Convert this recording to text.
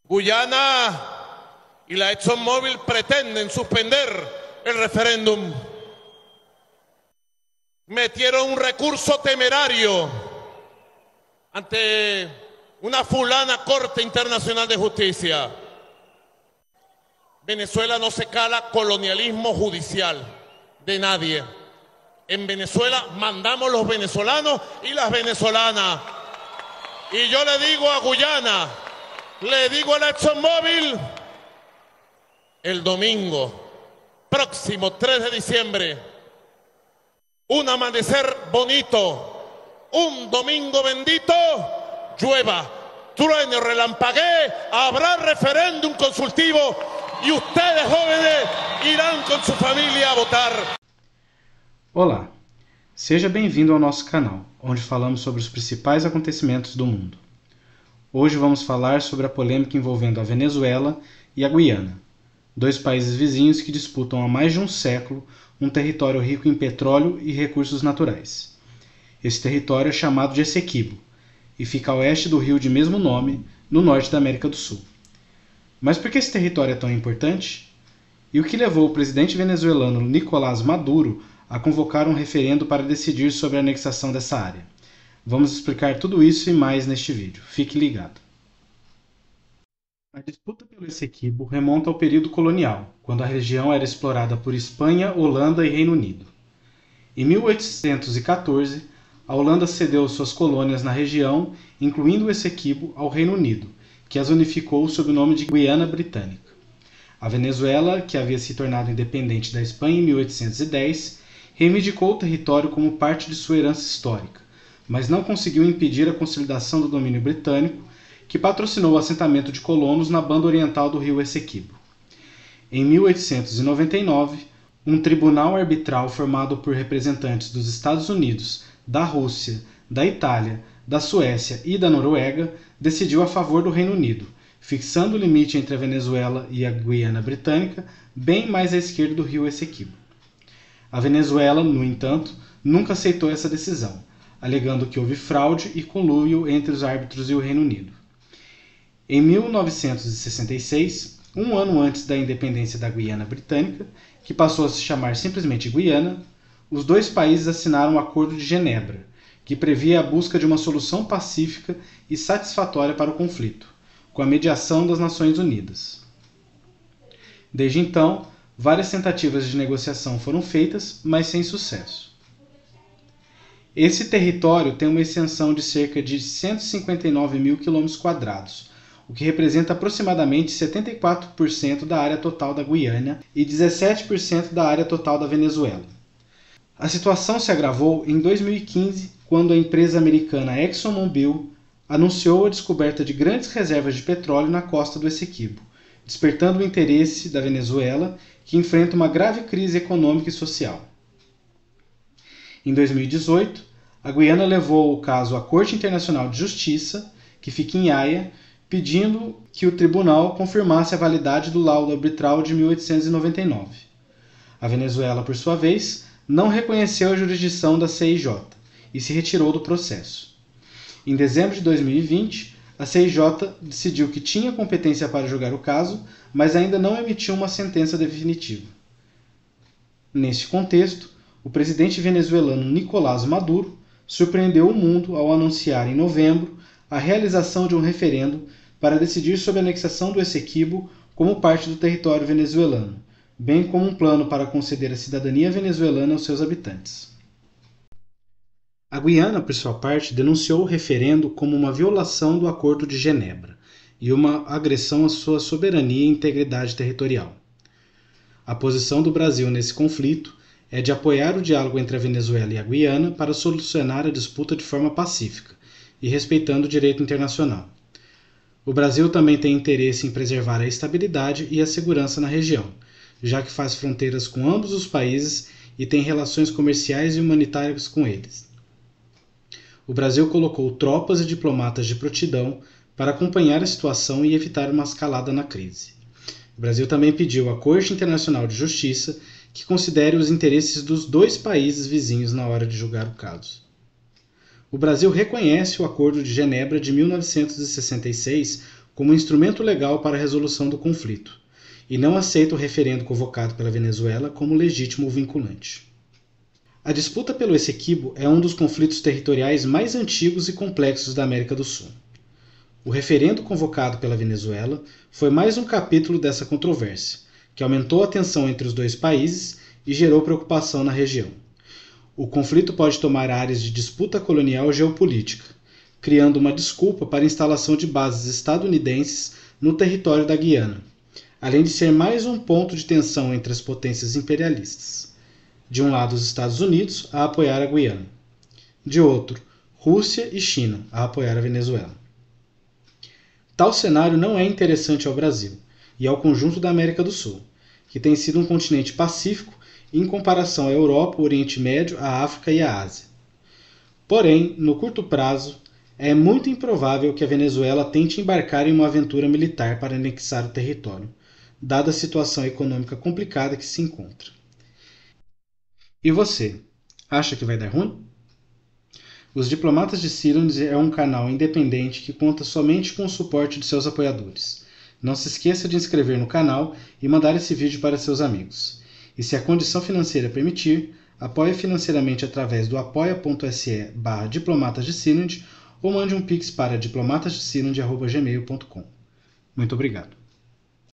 Guyana y la ExxonMobil pretenden suspender el referéndum. Metieron un recurso temerario ante una fulana Corte Internacional de Justicia. Venezuela no se cala colonialismo judicial de nadie. En Venezuela mandamos los venezolanos y las venezolanas. Y yo le digo a Guyana, le digo a la ExxonMobil, el domingo próximo 3 de diciembre, un amanecer bonito, un domingo bendito, llueva, truene, relampaguee, habrá referéndum consultivo e ustedes, jóvenes, irão com sua família a votar. Olá, seja bem-vindo ao nosso canal, onde falamos sobre os principais acontecimentos do mundo. Hoje vamos falar sobre a polêmica envolvendo a Venezuela e a Guiana, dois países vizinhos que disputam há mais de um século um território rico em petróleo e recursos naturais. Esse território é chamado de Essequibo e fica a oeste do rio de mesmo nome, no norte da América do Sul. Mas por que esse território é tão importante? E o que levou o presidente venezuelano Nicolás Maduro a convocar um referendo para decidir sobre a anexação dessa área? Vamos explicar tudo isso e mais neste vídeo. Fique ligado. A disputa pelo Essequibo remonta ao período colonial, quando a região era explorada por Espanha, Holanda e Reino Unido. Em 1814, a Holanda cedeu suas colônias na região, incluindo o Essequibo, ao Reino Unido, que as unificou sob o nome de Guiana Britânica. A Venezuela, que havia se tornado independente da Espanha em 1810, reivindicou o território como parte de sua herança histórica, mas não conseguiu impedir a consolidação do domínio britânico, que patrocinou o assentamento de colonos na banda oriental do rio Essequibo. Em 1899, um tribunal arbitral formado por representantes dos Estados Unidos, da Rússia, da Itália, da Suécia e da Noruega decidiu a favor do Reino Unido, fixando o limite entre a Venezuela e a Guiana Britânica bem mais à esquerda do rio Essequibo. A Venezuela, no entanto, nunca aceitou essa decisão, alegando que houve fraude e conluio entre os árbitros e o Reino Unido. Em 1966, um ano antes da independência da Guiana Britânica, que passou a se chamar simplesmente Guiana, os dois países assinaram o Acordo de Genebra, que previa a busca de uma solução pacífica e satisfatória para o conflito, com a mediação das Nações Unidas. Desde então, várias tentativas de negociação foram feitas, mas sem sucesso. Esse território tem uma extensão de cerca de 159 mil km², o que representa aproximadamente 74% da área total da Guiana e 17% da área total da Venezuela. A situação se agravou em 2015, quando a empresa americana ExxonMobil anunciou a descoberta de grandes reservas de petróleo na costa do Essequibo, despertando o interesse da Venezuela, que enfrenta uma grave crise econômica e social. Em 2018, a Guiana levou o caso à Corte Internacional de Justiça, que fica em Haia, pedindo que o tribunal confirmasse a validade do laudo arbitral de 1899. A Venezuela, por sua vez, não reconheceu a jurisdição da CIJ e se retirou do processo. Em dezembro de 2020, a CIJ decidiu que tinha competência para julgar o caso, mas ainda não emitiu uma sentença definitiva. Neste contexto, o presidente venezuelano Nicolás Maduro surpreendeu o mundo ao anunciar em novembro a realização de um referendo para decidir sobre a anexação do Essequibo como parte do território venezuelano, bem como um plano para conceder a cidadania venezuelana aos seus habitantes. A Guiana, por sua parte, denunciou o referendo como uma violação do Acordo de Genebra e uma agressão à sua soberania e integridade territorial. A posição do Brasil nesse conflito é de apoiar o diálogo entre a Venezuela e a Guiana para solucionar a disputa de forma pacífica e respeitando o direito internacional. O Brasil também tem interesse em preservar a estabilidade e a segurança na região, já que faz fronteiras com ambos os países e tem relações comerciais e humanitárias com eles. O Brasil colocou tropas e diplomatas de prontidão para acompanhar a situação e evitar uma escalada na crise. O Brasil também pediu à Corte Internacional de Justiça que considere os interesses dos dois países vizinhos na hora de julgar o caso. O Brasil reconhece o Acordo de Genebra de 1966 como instrumento legal para a resolução do conflito, e não aceita o referendo convocado pela Venezuela como legítimo vinculante. A disputa pelo Essequibo é um dos conflitos territoriais mais antigos e complexos da América do Sul. O referendo convocado pela Venezuela foi mais um capítulo dessa controvérsia, que aumentou a tensão entre os dois países e gerou preocupação na região. O conflito pode tomar áreas de disputa colonial geopolítica, criando uma desculpa para a instalação de bases estadunidenses no território da Guiana, além de ser mais um ponto de tensão entre as potências imperialistas. De um lado, os Estados Unidos a apoiar a Guiana. De outro, Rússia e China a apoiar a Venezuela. Tal cenário não é interessante ao Brasil e ao conjunto da América do Sul, que tem sido um continente pacífico em comparação à Europa, o Oriente Médio, a África e a Ásia. Porém, no curto prazo, é muito improvável que a Venezuela tente embarcar em uma aventura militar para anexar o território, dada a situação econômica complicada que se encontra. E você, acha que vai dar ruim? Os Diplomatas de Syland é um canal independente que conta somente com o suporte de seus apoiadores. Não se esqueça de inscrever no canal e mandar esse vídeo para seus amigos. E se a condição financeira permitir, apoie financeiramente através do apoia.se/diplomatasdesyland ou mande um pix para diplomatasdesyland@gmail.com. Muito obrigado.